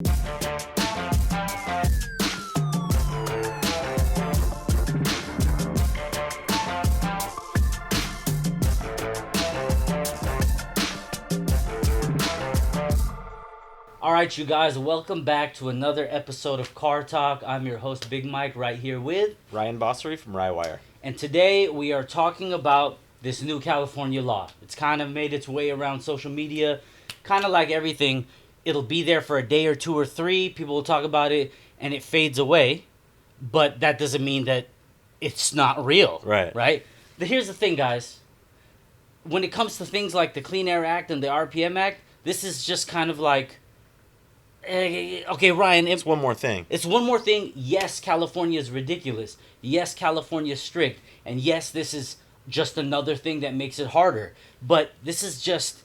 All right, you guys, welcome back to another episode of Car Talk. I'm your host, Big Mike, right here with Ryan Bossery from Rywire. And today we are talking about this new California law. It's kind of made its way around social media, kind of like everything. It'll be there for a day or two or three. People will talk about it, and it fades away. But that doesn't mean that it's not real. Right. Right? Here's the thing, guys. When it comes to things like the Clean Air Act and the RPM Act, this is just kind of like... Okay, Ryan. It's one more thing. It's one more thing. Yes, California is ridiculous. Yes, California is strict. And yes, this is just another thing that makes it harder. But this is just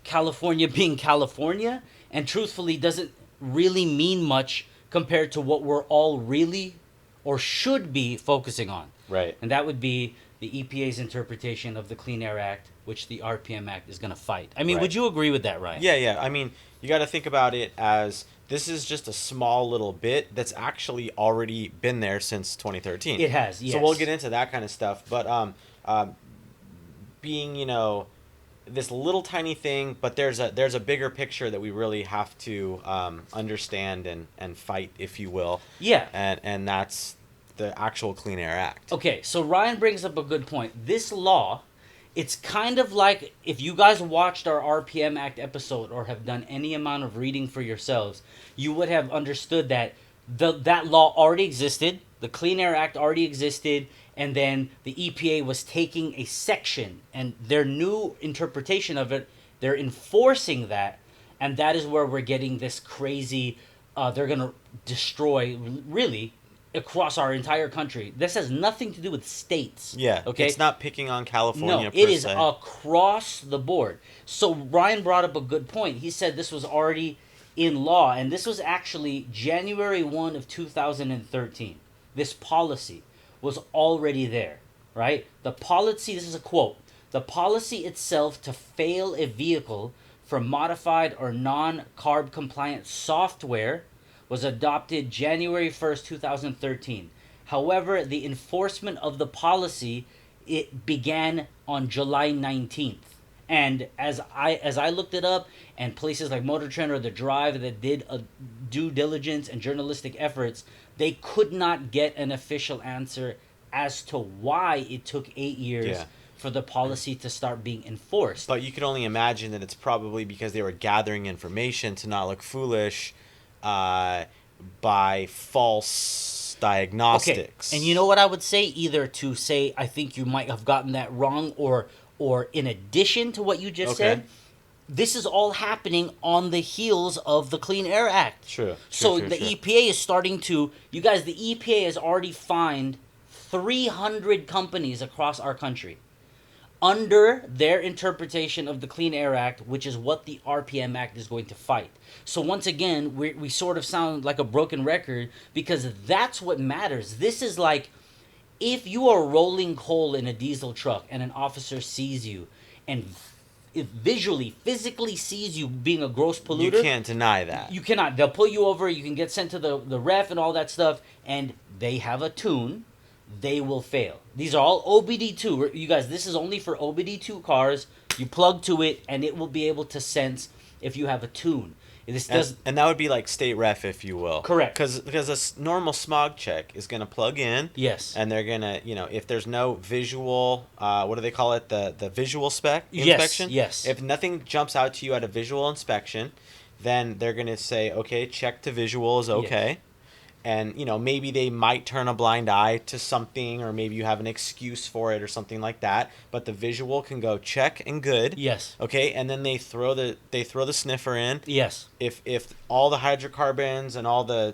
California being California. And truthfully, doesn't really mean much compared to what we're all really or should be focusing on. Right. And that would be the EPA's interpretation of the Clean Air Act, which the RPM Act is going to fight. I mean, Right. Would you agree with that, Ryan? Yeah. I mean, you got to think about it as this is just a small little bit that's actually already been there since 2013. It has, yes. So we'll get into that kind of stuff. But being, this little tiny thing, but there's a bigger picture that we really have to understand and fight, if you will. Yeah. And that's the actual Clean Air Act. Okay, so Ryan brings up a good point. This law, it's kind of like if you guys watched our RPM Act episode or have done any amount of reading for yourselves, you would have understood that that law already existed, the Clean Air Act already existed, and then the EPA was taking a section, and their new interpretation of it, they're enforcing that, and that is where we're getting this crazy, they're going to destroy, really, across our entire country. This has nothing to do with states. Yeah, okay? It's not picking on California No, per it is se. across the board. So Ryan brought up a good point. He said this was already in law, and this was actually January 1 of 2013. This policy was already there, right? The policy, this is a quote, the policy itself to fail a vehicle for modified or non-carb compliant software was adopted January 1st, 2013. However, the enforcement of the policy, it began on July 19th. And as I looked it up, and places like Motor Trend or The Drive that did a due diligence and journalistic efforts, they could not get an official answer as to why it took 8 years for the policy to start being enforced. But you can only imagine that it's probably because they were gathering information to not look foolish by false diagnostics. Okay. And you know what I would say? Either to say, I think you might have gotten that wrong, or in addition to what you just said, this is all happening on the heels of the Clean Air Act. True. So the EPA is starting to, you guys, the EPA has already fined 300 companies across our country under their interpretation of the Clean Air Act, which is what the RPM Act is going to fight. So once again, we sort of sound like a broken record, because that's what matters. This is like, if you are rolling coal in a diesel truck and an officer sees you and visually, physically sees you being a gross polluter, you can't deny that. You cannot. They'll pull you over, you can get sent to the ref and all that stuff, and they have a tune. They will fail. These are all OBD2. You guys, this is only for OBD2 cars. You plug to it, and it will be able to sense if you have a tune. And that would be like state ref, if you will. Correct. Because a normal smog check is going to plug in. Yes. And they're going to, if there's no visual, what do they call it? The visual inspection? Yes. If nothing jumps out to you at a visual inspection, then they're going to say, okay, check to visual is okay. Yes. And, maybe they might turn a blind eye to something, or maybe you have an excuse for it or something like that. But the visual can go check and good. Yes. Okay, and then they throw the sniffer in. Yes. If all the hydrocarbons and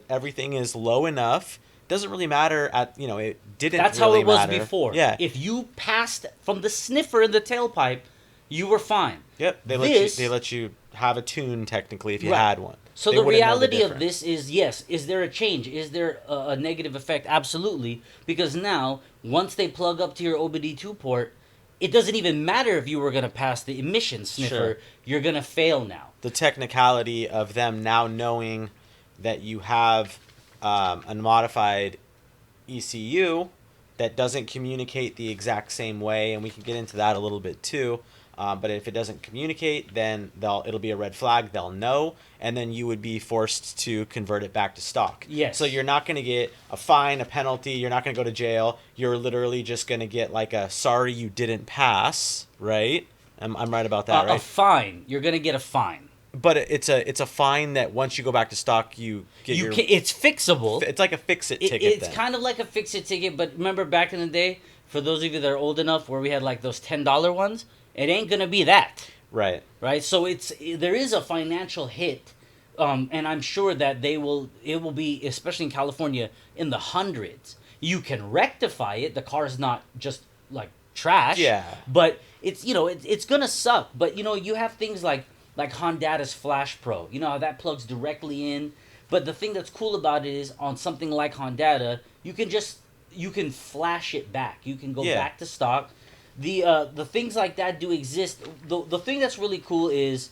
everything is low enough, doesn't really matter it didn't. That's really how it was matter. before. Yeah. If you passed from the sniffer in the tailpipe, you were fine. Yep. They let you have a tune technically if you had one. So the reality of this is, yes, is there a change? Is there a negative effect? Absolutely. Because now, once they plug up to your OBD2 port, it doesn't even matter if you were going to pass the emission sniffer. Sure. You're going to fail now. The technicality of them now knowing that you have a modified ECU that doesn't communicate the exact same way, and we can get into that a little bit too. But if it doesn't communicate, then it'll be a red flag. They'll know, and then you would be forced to convert it back to stock. Yes. So you're not going to get a fine, a penalty. You're not going to go to jail. You're literally just going to get like a sorry you didn't pass, right? I'm right about that, right? A fine. You're gonna get a fine. But it's a fine that once you go back to stock, you get It's fixable. It's like a fix-it ticket. It's kind of like a fix-it ticket, but remember back in the day, for those of you that are old enough, where we had like those $10 ones, it ain't gonna be that. Right. Right. So there is a financial hit, and I'm sure that it will be, especially in California, in the hundreds. You can rectify it. The car's not just like trash. Yeah. But it's gonna suck. But you have things like Hondata's Flash Pro. You know how that plugs directly in. But the thing that's cool about it is on something like Hondata, you can flash it back. You can go back to stock. The things like that do exist. The thing that's really cool is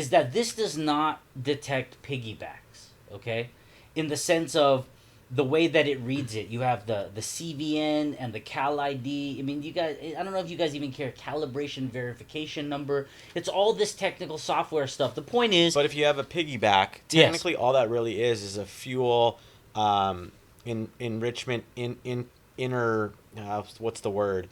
that this does not detect piggybacks. Okay, in the sense of the way that it reads it. You have the CVN and the Cal ID. I mean, you guys, I don't know if you guys even care, calibration verification number. It's all this technical software stuff. The point is... But if you have a piggyback, technically all that really is a fuel enrichment what's the word?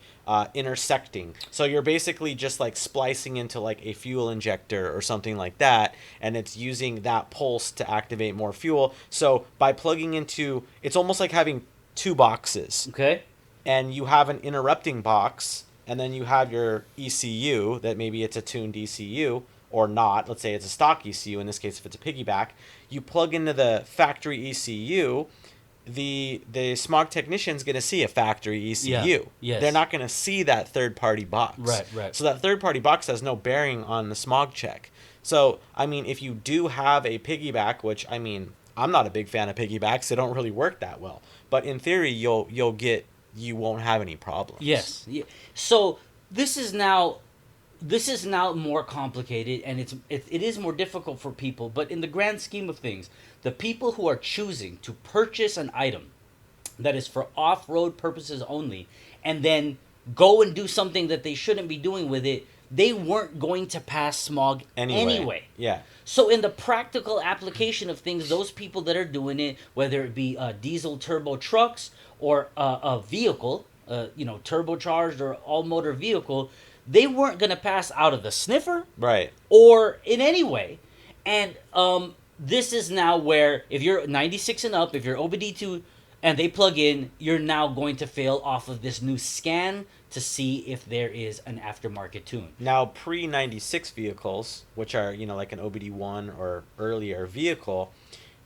Intersecting. So you're basically just like splicing into like a fuel injector or something like that, and it's using that pulse to activate more fuel. So by plugging into, it's almost like having two boxes. Okay. And you have an interrupting box, and then you have your ECU that maybe it's a tuned ECU or not. Let's say it's a stock ECU. In this case, if it's a piggyback, you plug into the factory ECU. The smog technician's going to see a factory ECU. Yeah. Yes. They're not going to see that third-party box. Right. So that third-party box has no bearing on the smog check. So, I mean, if you do have a piggyback, which, I mean, I'm not a big fan of piggybacks. They don't really work that well. But in theory, you won't have any problems. Yes. Yeah. So this is now more complicated, and it is more difficult for people. But in the grand scheme of things, the people who are choosing to purchase an item that is for off-road purposes only, and then go and do something that they shouldn't be doing with it, they weren't going to pass smog anyway. Yeah. So in the practical application of things, those people that are doing it, whether it be diesel turbo trucks or a vehicle, turbocharged or all-motor vehicle, they weren't going to pass out of the sniffer. Right. Or in any way. And this is now where, if you're 96 and up, if you're OBD2 and they plug in, you're now going to fail off of this new scan to see if there is an aftermarket tune. Now, pre-96 vehicles, which are, like an OBD1 or earlier vehicle,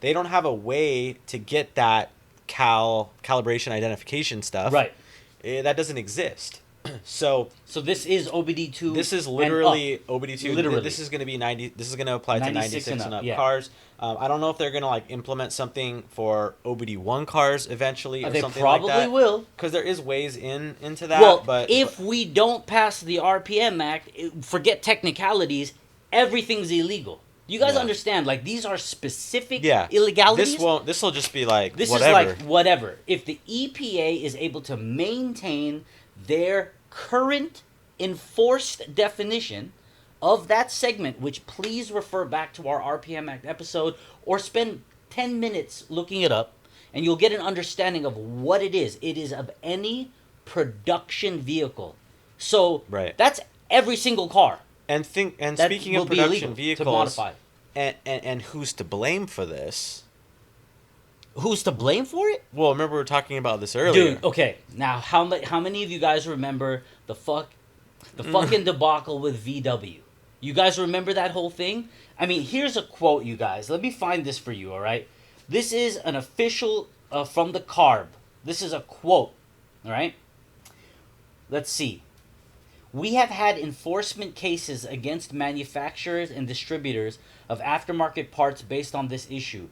they don't have a way to get that calibration identification stuff. Right. That doesn't exist. So this is OBD2. This is literally OBD2. Literally. This is going to be 90. This is going to apply to 96 and up cars. I don't know if they're going to like implement something for OBD1 cars eventually or something like that. They probably will, because there is ways into that. Well, but if we don't pass the RPM Act, forget technicalities. Everything's illegal. You guys understand? Like, these are specific illegalities. This will just be like this whatever. Is like whatever. If the EPA is able to maintain their current enforced definition of that segment, which please refer back to our RPM Act episode or spend 10 minutes looking it up, and you'll get an understanding of what it is. It is of any production vehicle. So that's every single car. And speaking of production vehicles, to modify. And who's to blame for this? Who's to blame for it? Well, remember we were talking about this earlier. Dude, okay. Now, how many of you guys remember the fucking debacle with VW? You guys remember that whole thing? I mean, here's a quote, you guys. Let me find this for you, all right? This is an official from the CARB. This is a quote, all right? Let's see. We have had enforcement cases against manufacturers and distributors of aftermarket parts based on this issue.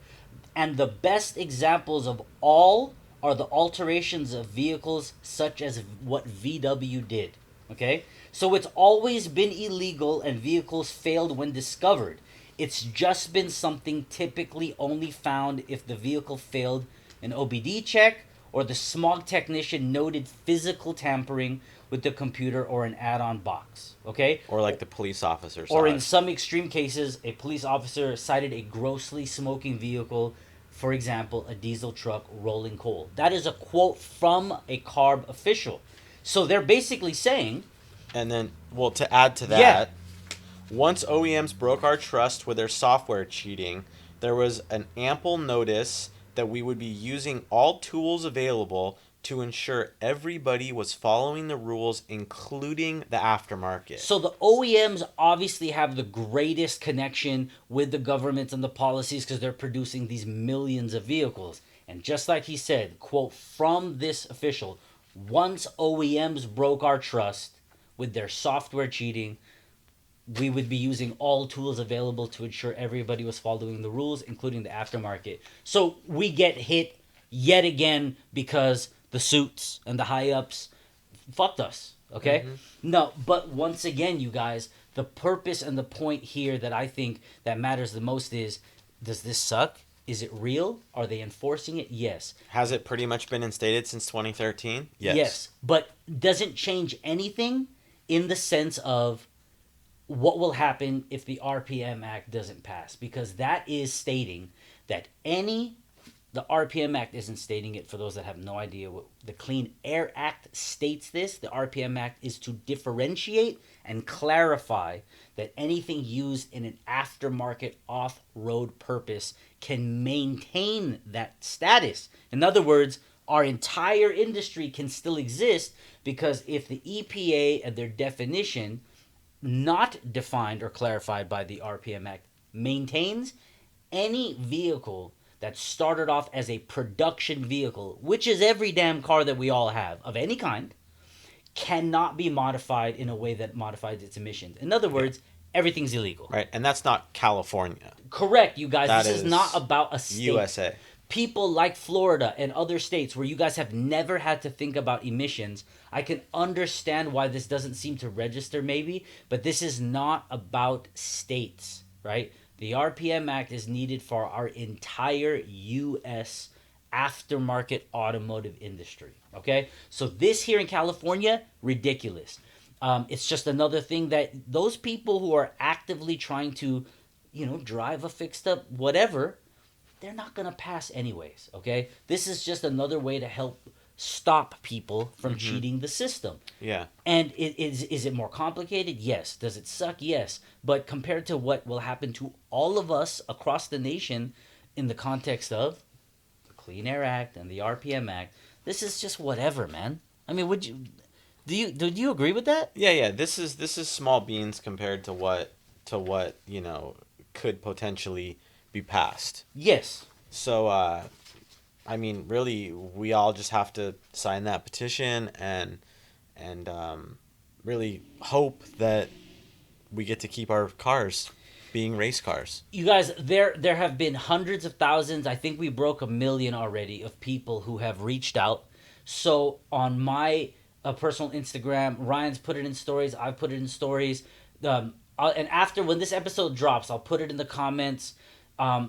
And the best examples of all are the alterations of vehicles such as what VW did. Okay? So it's always been illegal and vehicles failed when discovered. It's just been something typically only found if the vehicle failed an OBD check or the smog technician noted physical tampering with the computer or an add-on box. Okay? Or like the police officer Or saw in it. some extreme cases, a police officer cited a grossly smoking vehicle, for example, a diesel truck rolling coal. That is a quote from a CARB official. So they're basically saying, And then, well, to add to yeah, that, once OEMs broke our trust with their software cheating, there was an ample notice that we would be using all tools available to ensure everybody was following the rules, including the aftermarket. so the OEMs obviously have the greatest connection with the government and the policies because they're producing these millions of vehicles. And just like he said, quote from this official, once OEMs broke our trust with their software cheating, we would be using all tools available to ensure everybody was following the rules, including the aftermarket. So we get hit yet again because the suits and the high ups fucked us. Okay? No, but once again, you guys, the purpose and the point here that I think that matters the most is, does this suck? Is it real? Are they enforcing it? Yes. Has it pretty much been instated since 2013? Yes. But doesn't change anything in the sense of what will happen if the RPM Act doesn't pass, because that is stating that the RPM Act isn't stating it. For those that have no idea, what the Clean Air Act states, this the RPM Act is to differentiate and clarify that anything used in an aftermarket off-road purpose can maintain that status. In other words, our entire industry can still exist, because if the EPA and their definition, not defined or clarified by the RPM Act, maintains, any vehicle that started off as a production vehicle, which is every damn car that we all have of any kind, cannot be modified in a way that modifies its emissions. In other words, everything's illegal. Right, and that's not California. Correct, you guys. That This is is not about a state. USA. People like Florida and other states where you guys have never had to think about emissions, I can understand why this doesn't seem to register maybe, but this is not about states, right? The RPM Act is needed for our entire US aftermarket automotive industry, okay? So this here in California, ridiculous. It's just another thing that those people who are actively trying to, drive a fixed up whatever, they're not going to pass anyways, okay? This is just another way to help stop people from cheating the system. Yeah. And is it more complicated? Yes. Does it suck? Yes. But compared to what will happen to all of us across the nation in the context of the Clean Air Act and the RPM Act, this is just whatever, man. I mean, do you agree with that? Yeah. This is small beans compared to what could potentially be passed. Yes. So I mean, really, we all just have to sign that petition and really hope that we get to keep our cars being race cars. You guys, there have been hundreds of thousands, I think we broke 1 million already, of people who have reached out. So on my personal Instagram, Ryan's put it in stories, I've put it in stories. And after, when this episode drops, I'll put it in the comments.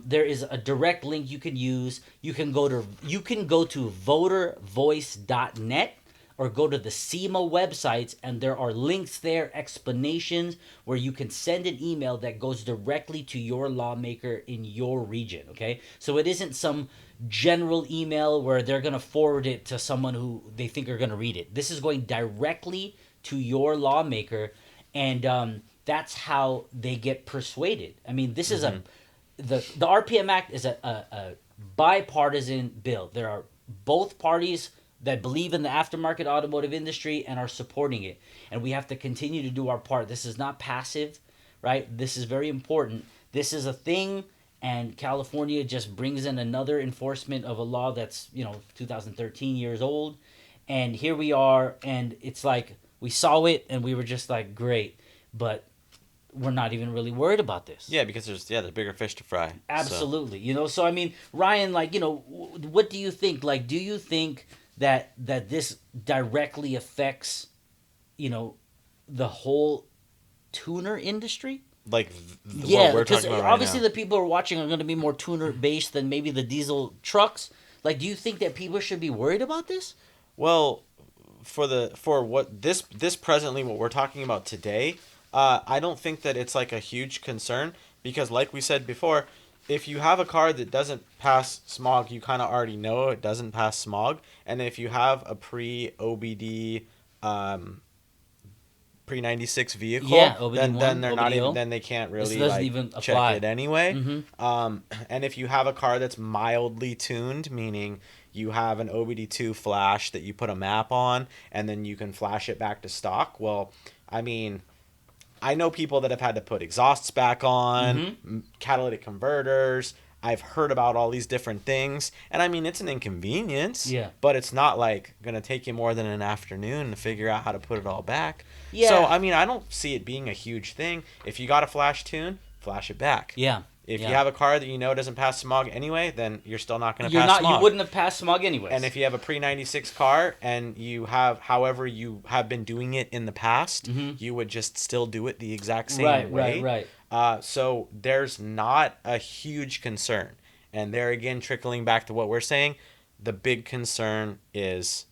There is a direct link you can use. You can go to votervoice.net or go to the SEMA websites, and there are links there, explanations, where you can send an email that goes directly to your lawmaker in your region, okay? So it isn't some general email where they're going to forward it to someone who they think are going to read it. This is going directly to your lawmaker, and that's how they get persuaded. I mean, this is the RPM Act is a bipartisan bill. There are both parties that believe in the aftermarket automotive industry and are supporting it. And we have to continue to do our part. This is not passive, right? This is very important. This is a thing, and California just brings in another enforcement of a law that's, 2013 years old. And here we are, and it's like we saw it and we were just like, great. But we're not even really worried about this. Yeah, because there's bigger fish to fry. Absolutely. So I mean, Ryan, what do you think? Like, do you think that this directly affects, the whole tuner industry? like Yeah, what we're because talking about right obviously now. the people who are watching are going to be more tuner based than maybe the diesel trucks. Like, do you think that people should be worried about this? Well, for what this presently what we're talking about today, I don't think that it's like a huge concern because like we said before, if you have a car that doesn't pass smog, you kind of already know it doesn't pass smog, and if you have a pre OBD um, pre 96 vehicle, Yeah, OBD then one, they're not even OBDO. then they can't This really doesn't like even check apply. it anyway. Mm-hmm. And if you have a car that's mildly tuned, meaning you have an OBD2 flash that you put a map on and then you can flash it back to stock, well, I mean, I know people that have had to put exhausts back on, Mm-hmm. catalytic converters. I've heard about all these different things, and I mean it's an inconvenience, Yeah. but it's not like gonna take you more than an afternoon to figure out how to put it all back. So Yeah. I mean I don't see it being a huge thing. If you got a flash tune, flash it back. Yeah. If you Yeah. have a car that you know doesn't pass smog anyway, then you're still not gonna You're pass not. You smog. wouldn't have passed smog anyways. And if you have a pre 96 car and you have, however, you have been doing it in the past, Mm-hmm. you would just still do it the exact same Right. way. Right. So there's not a huge concern. And there again, trickling back to what we're saying, the big concern is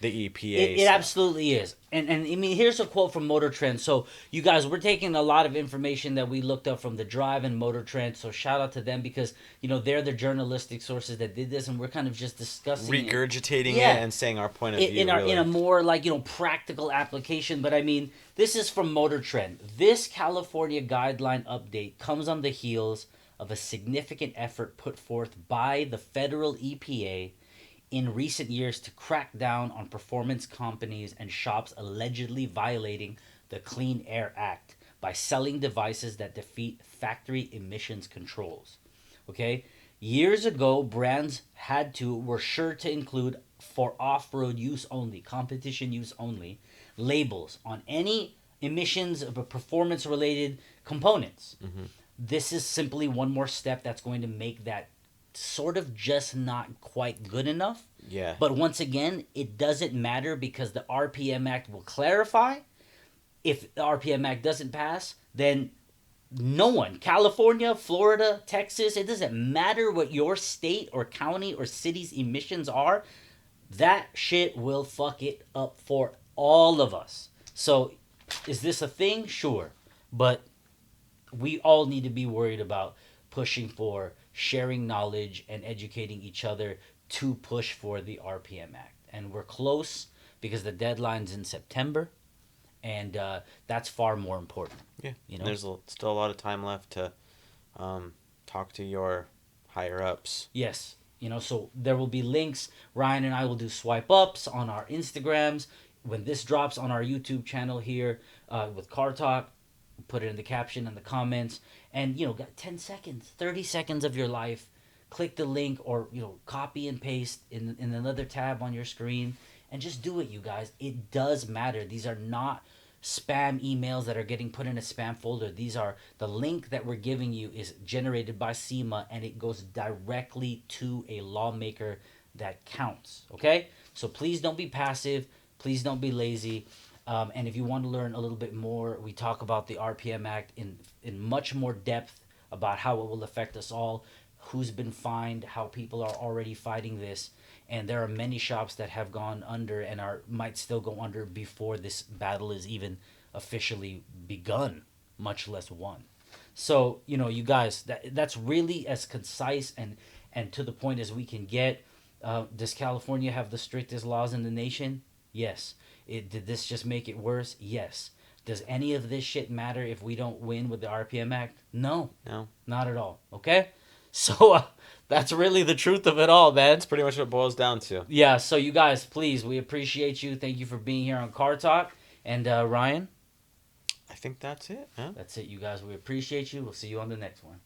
the EPA It stuff. absolutely is. And I mean, here's a quote from Motor Trend. So, you guys, we're taking a lot of information that we looked up from the Drive and Motor Trend. So, shout out to them because, they're the journalistic sources that did this. And we're kind of just discussing Regurgitating Yeah. it and saying our point of view. in our really. in a more like practical application. But I mean, this is from Motor Trend. This California guideline update comes on the heels of a significant effort put forth by the federal EPA in recent years to crack down on performance companies and shops allegedly violating the Clean Air Act by selling devices that defeat factory emissions controls. Okay? Years ago, brands were sure to include for off-road use only, competition use only, labels on any emissions of performance related components. This is simply one more step that's going to make that sort of just not quite good enough. Yeah. But once again, it doesn't matter because the RPM Act will clarify. If the RPM Act doesn't pass, then no one, California, Florida, Texas, it doesn't matter what your state or county or city's emissions are, that shit will fuck it up for all of us. So, is this a thing? Sure. But we all need to be worried about pushing for sharing knowledge and educating each other to push for the RPM Act. And we're close because the deadline's in September, and that's far more important. Yeah. There's still a lot of time left to talk to your higher ups. Yes. So there will be links. Ryan and I will do swipe ups on our Instagrams. When this drops on our YouTube channel here with Car Talk, put it in the caption and the comments. And, got 10 seconds, 30 seconds of your life. Click the link or, copy and paste in another tab on your screen. And just do it, you guys. It does matter. These are not spam emails that are getting put in a spam folder. These are the link that we're giving you is generated by SEMA and it goes directly to a lawmaker that counts. Okay? So please don't be passive. Please don't be lazy. And if you want to learn a little bit more, we talk about the RPM Act in much more depth about how it will affect us all, who's been fined, how people are already fighting this. And there are many shops that have gone under and might still go under before this battle is even officially begun, much less won. So, you guys, that's really as concise and to the point as we can get. Does California have the strictest laws in the nation? Yes. Did this just make it worse? Yes. Does any of this shit matter if we don't win with the RPM Act? No. No. Not at all. Okay? So that's really the truth of it all, man. That's pretty much what it boils down to. Yeah, so you guys, please, we appreciate you. Thank you for being here on Car Talk. And Ryan? I think that's it. Huh? That's it, you guys. We appreciate you. We'll see you on the next one.